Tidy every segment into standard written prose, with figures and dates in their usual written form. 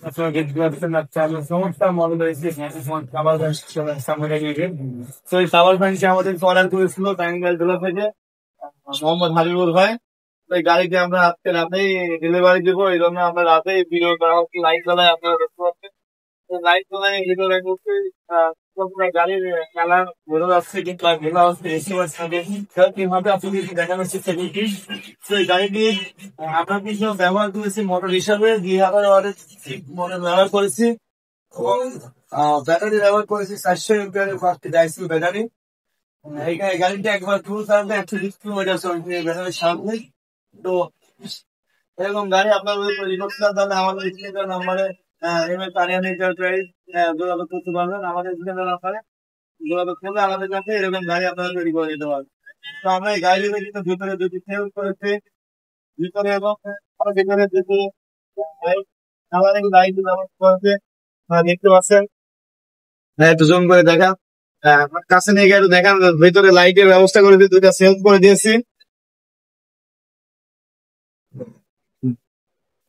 আপনারা দেখতে পাচ্ছেন আচ্ছা আমরা সমস্যা মডেল হয়েছে খাবার সামনে গিয়ে তো এই খাবার ফাংশন আমাদের অর্ডার করেছিল টাঙ্গাইল জেলা থেকে মোহাম্মদ হাবিবুল ভাই। তো এই গাড়িতে আমরা আজকে রাতেই ডেলিভারি দেবো, এই জন্য আমরা রাতেই ভিডিও করা হচ্ছে, লাইট জ্বালায় আপনারা দেখতে পাচ্ছেন। লাইট জ্বালায় ভিডিও করতে গাড়ির কালার বোঝা যাচ্ছে, কিন্তু ভেলা হচ্ছে এসি বাস থাকে কিভাবে আপনি দেখানোর চেষ্টা করছি। তো এই গাড়িটি আমরা কিছু ব্যবহার করেছি মোটর হিসাবে 2000 ওয়াটের মডেল ব্যবহার করেছি এবং ব্যাটারি ব্যবহার করেছি 400 এমপিআর এর 5টি ডাইসেল ব্যাটারি। এই গাড়িটা একবার ফুল চার্জে 120 কিলোমিটার চলছে এই ব্যাটারির সামনে। তো এরকম গাড়ি আপনার রিপোর্ট তাহলে আমাদের স্ক্রিনের নাম্বারে এমএস আরিয়ান এন্টারপ্রাইজ যোগাযোগ করতে পারবেন। আমাদের স্ক্রিনের নাম্বারে যোগাযোগ করলে আমাদের কাছে এরকম গাড়ি আপনারা তৈরি করে দিতে পারবেন। তো আমরা এই গাড়িগুলো কিন্তু ভিতরে দুটি সেল করেছি, ভিতরে এবং ভিতরে দুটি আমাদের লাইট ব্যবহার করেছে দেখতে পাচ্ছেন। একটু জুম করে দেখা, আমার কাছে নিয়ে গিয়ে একটু দেখান, ভিতরে লাইটের ব্যবস্থা করেছি, দুইটা সেল করে দিয়েছি।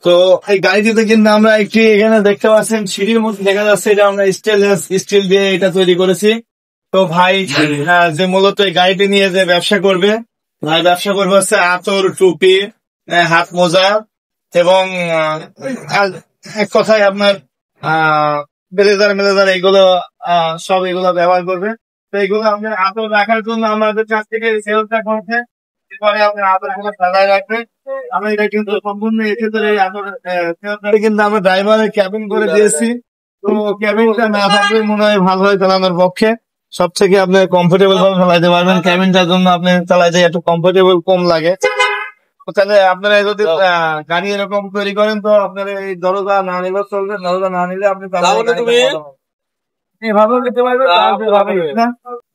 তো এই গাড়িটিতে কিন্তু আমরা একটি এখানে দেখতে পাচ্ছেন সিঁড়ির মধ্যে দেখা যাচ্ছে, এটা আমরা স্টিল দিয়ে এটা তৈরি করেছি। তো ভাই যে মূলত এই গাড়িটি নিয়ে যে ব্যবসা করবে, ভাই ব্যবসা করবে হচ্ছে আতর, টুপি, হাত মোজা এবং এক কথায় আপনার ব্লেজার মেলেজার এগুলো সব এগুলো ব্যবহার করবে। তো এগুলো আপনার আতর রাখার জন্য আমাদের কাছ থেকে সেলসটা করছে, এরপরে আপনার আতর গুলো সাজায় রাখবে। আমরা এটা কিন্তু সম্পূর্ণ এক্ষেত্রে কিন্তু আমরা ড্রাইভারের ক্যাবিন করে দিয়েছি। তো ক্যাবিনটা না থাকলে মনে হয় ভালো হয় চালানোর পক্ষে, সব থেকে আপনি কমফোর্টেবল ভাবে চালাইতে পারবেন। ক্যাবিনটার জন্য আপনি চালাইতে একটু কমফোর্টেবল কম লাগে। তাহলে আপনারা যদি গাড়ি এরকম তৈরি করেন তো আপনার এই দরজা না নিলেও চলবে, দরজা না নিলে আপনি এভাবেও নিতে পারবেন।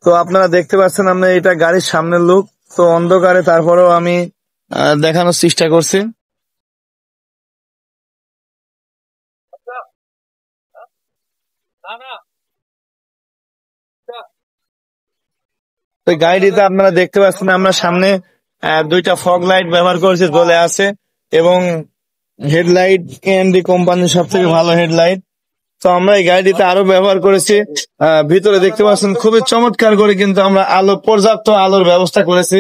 তো আপনারা দেখতে পাচ্ছেন আমরা এটা গাড়ির সামনের লুক, তো অন্ধকারে তারপরেও আমি দেখানোর চেষ্টা করছি। তো গাড়িটিতে আপনারা দেখতে পাচ্ছেন আমরা সামনে দুইটা ফগ লাইট ব্যবহার করেছি, জ্বলে আছে, এবং হেডলাইট এএমডি কোম্পানির সব থেকে ভালো হেডলাইট। তো আমরা এই গাড়িটিতে আরো ব্যবহার করেছি, ভিতরে দেখতে পাচ্ছেন খুবই চমৎকার করে কিন্তু আমরা আলো, পর্যাপ্ত আলোর ব্যবস্থা করেছি।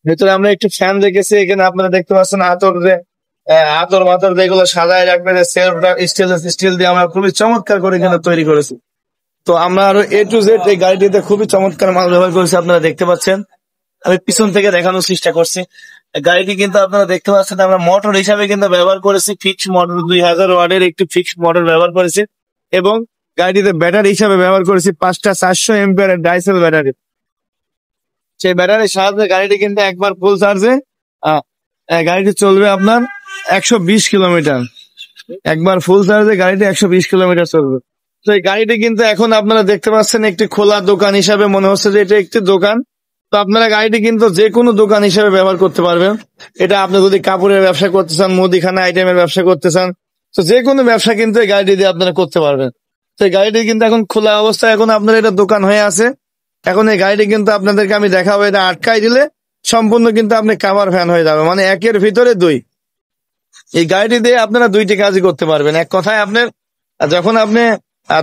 ভিতরে আমরা একটু ফ্যান রেখেছি, এখানে আপনারা দেখতে পাচ্ছেন আতর মাতর যেগুলো সাজায় রাখবেন স্টিল দিয়ে আমরা খুবই চমৎকার করে কিন্তু তৈরি করেছি। তো আমরা আরো এ টু জেড এই গাড়িটিতে খুবই চমৎকার মাল ব্যবহার করেছি, আপনারা দেখতে পাচ্ছেন। আমি পিছন থেকে দেখানোর চেষ্টা করছি। গাড়িটি কিন্তু আপনারা দেখতে পাচ্ছেন আমরা মোটর হিসাবে কিন্তু ব্যবহার করেছি ফিক্সড মোটর, 2000 ওয়াটের একটি ফিক্সড মোটর ব্যবহার করেছি, এবং গাড়িটিতে ব্যাটারি হিসাবে ব্যবহার করেছি 5টা 400 এমপিআর ডাইসেল ব্যাটারি। সেই ব্যাটারির সাহায্যে গাড়িটি কিন্তু একবার ফুল চার্জে গাড়িটি চলবে আপনার 120 কিলোমিটার। একবার ফুল চার্জে গাড়িটি 120 কিলোমিটার চলবে। তো এই গাড়িটি কিন্তু এখন আপনারা দেখতে পাচ্ছেন একটি খোলা দোকান হিসাবে মনে হচ্ছে যে এটা একটি দোকান। তো আপনারা গাড়িটি কিন্তু যে কোনো দোকান হিসেবে ব্যবহার করতে পারবেন। এটা আপনি যদি কাপড়ের ব্যবসা করতে চান, মুদিখানা আইটেমের ব্যবসা করতে চান, তো যে কোনো ব্যবসা কিন্তু এই গাড়িটি দিয়ে আপনারা করতে পারবেন। তো এই গাড়িটি কিন্তু এখন খোলা অবস্থায়, এখন আপনার এটা দোকান হয়ে আছে। এখন এই গাড়িটি কিন্তু আপনাদেরকে আমি দেখাবো, এটা আটকাই দিলে সম্পূর্ণ কিন্তু আপনি কাভার ফ্যান হয়ে যাবে, মানে একের ভিতরে দুই। এই গাড়িটি দিয়ে আপনারা দুইটি কাজই করতে পারবেন। এক কথায় আপনার যখন আপনি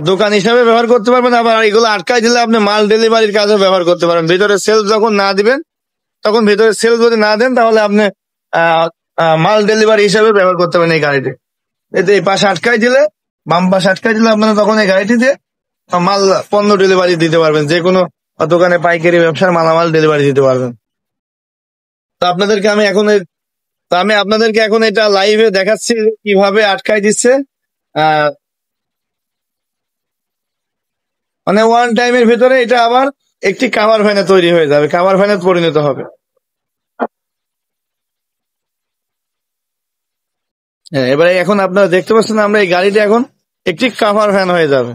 দোকান হিসাবে ব্যবহার করতে পারবেন, আবার এগুলো আটকাই দিলে আপনি মাল ডেলিভারির কাজে ব্যবহার করতে পারবেন। ভিতরে সেলস যখন না দিবেন, তখন ভিতরে সেলস যদি না দেন তাহলে আপনি মাল ডেলিভারি হিসাবে ব্যবহার করতে পারবেন এই গাড়িটি। এতে এই পাশে আটকাই দিলে, বাম পাশে আটকাই দিলে আপনারা তখন এই গাড়িটি দিয়ে মাল পণ্য ডেলিভারি দিতে পারবেন, যে কোনো দোকানে পাইকারি ব্যবসার মালামাল ডেলিভারি দিতে পারবেন। তো আপনাদেরকে আমি আপনাদেরকে এখন এটা লাইভে দেখাচ্ছি কিভাবে আটকাই দিচ্ছে। মানে ওয়ান টাইমের ভিতরে এটা আবার একটি কাভার ভ্যানে তৈরি হয়ে যাবে, কাভার ভ্যানে পরিণত হবে। হ্যাঁ, এবারে এখন আপনারা দেখতে পাচ্ছেন আমরা এই গাড়িটা এখন একটি কাভার ভ্যান হয়ে যাবে।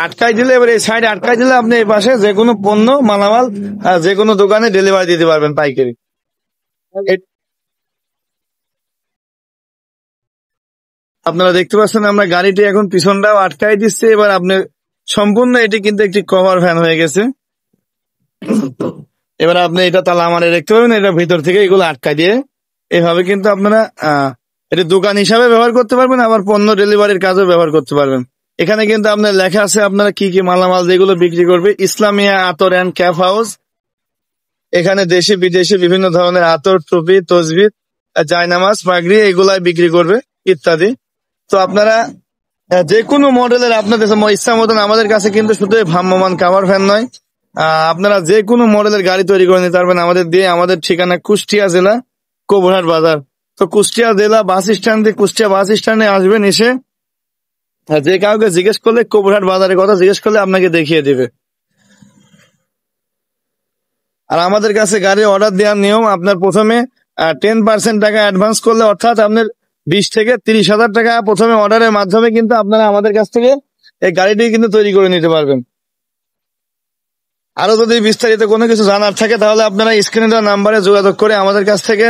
আটকাই দিলে, এবার এই সাইড আটকাই দিলে আপনি এই পাশে যে কোনো পণ্য মালামাল যে কোনো দোকানে ডেলিভারি দিতে পারবেন পাইকারি। আপনারা দেখতে পাচ্ছেন আমরা গাড়িটি এখন পিছনটাও আটকাই দিচ্ছে। এবার আপনি সম্পূর্ণ এটি কিন্তু একটি কভার ভ্যান হয়ে গেছে। এবার আপনি এটা তালা আমারে দেখতে পাবেন, এটা ভিতর থেকে এগুলো আটকাই দিয়ে এভাবে কিন্তু আপনারা এটি দোকান হিসাবে ব্যবহার করতে পারবেন, আবার পণ্য ডেলিভারির কাজেও ব্যবহার করতে পারবেন। এখানে কিন্তু আপনার লেখা আছে আপনারা কি কি মালামাল যেগুলো বিক্রি করবে। ইসলামিয়া আতর অ্যান্ড ক্যাফ হাউস, এখানে দেশি বিদেশি বিভিন্ন ধরনের আতর, টুপি, তসবিহ, জায়নামাজ, পাগড়ি এগুলাই বিক্রি করবে ইত্যাদি। তো আপনারা যে কোনো মডেলের আপনাদের ইচ্ছা মতন, আমাদের কাছে কিন্তু শুধু ভ্রাম্যমান কাভার ফ্যান নয়, আপনারা যে কোনো মডেলের গাড়ি তৈরি করে নিতে পারবেন আমাদের দিয়ে। আমাদের ঠিকানা কুষ্টিয়া জেলা কবুরহাট বাজার। তো কুষ্টিয়া জেলা বাস স্ট্যান্ড দিয়ে কুষ্টিয়া বাস স্ট্যান্ডে আসবেন, এসে যে কাউকে জিজ্ঞেস করলে কবুরহাট বাজারের কথা জিজ্ঞেস করলে আপনাকে দেখিয়ে দিবে। আর আমাদের কাছে গাড়ি অর্ডার দেওয়ার নিয়ম, আপনার প্রথমে 10% টাকা অ্যাডভান্স করলে, অর্থাৎ আপনার 20 থেকে 30 হাজার টাকা প্রথমে অর্ডারের মাধ্যমে কিন্তু আপনারা আমাদের কাছ থেকে এই গাড়িটি কিন্তু তৈরি করে নিতে পারবেন। আরো যদি বিস্তারিত কোনো কিছু জানার থাকে তাহলে আপনারা স্ক্রিনে দেওয়া নাম্বারে যোগাযোগ করে আমাদের কাছ থেকে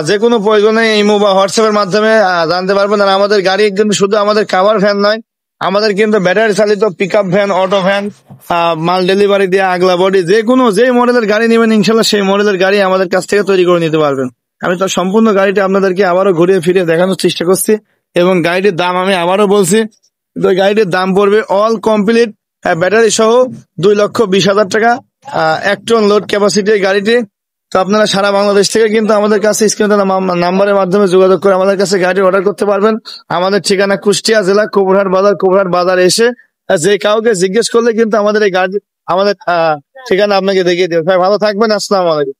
যে কোনো প্রয়োজনে ইমো বা হোয়াটসঅ্যাপের মাধ্যমে জানতে পারবেন। আর আমাদের গাড়ি কিন্তু শুধু আমাদের কাভার ভ্যান নয়, আমাদের কিন্তু ব্যাটারি চালিত pick up van, auto van, মাল ডেলিভারি দিয়ে আগলা বডি, যে মডেলের গাড়ি নেবেন ইনশাল্লাহ সেই মডেলের গাড়ি আমাদের কাছ থেকে তৈরি করে নিতে পারবেন। আমি তো সম্পূর্ণ গাড়িটা আপনাদেরকে আবারও ঘুরিয়ে ফিরিয়ে দেখানোর চেষ্টা করছি, এবং গাড়িটির দাম আমি আবারও বলছি, তো গাড়িটির দাম পড়বে অল কমপ্লিট ব্যাটারি সহ 2,20,000 টাকা। 1 টন লোড ক্যাপাসিটি গাড়িটি। তো আপনারা সারা বাংলাদেশ থেকে কিন্তু আমাদের কাছে স্ক্রিনে নাম্বারের মাধ্যমে যোগাযোগ করে আমাদের কাছে গাড়ি অর্ডার করতে পারবেন। আমাদের ঠিকানা কুষ্টিয়া জেলা কবুরহাট বাজার। কবুরহাট বাজার এসে যে কাউকে জিজ্ঞেস করলে কিন্তু আমাদের এই গাড়ি, আমাদের ঠিকানা আপনাকে দেখিয়ে দেবে। ভাই ভালো থাকবেন, আসসালামু আলাইকুম।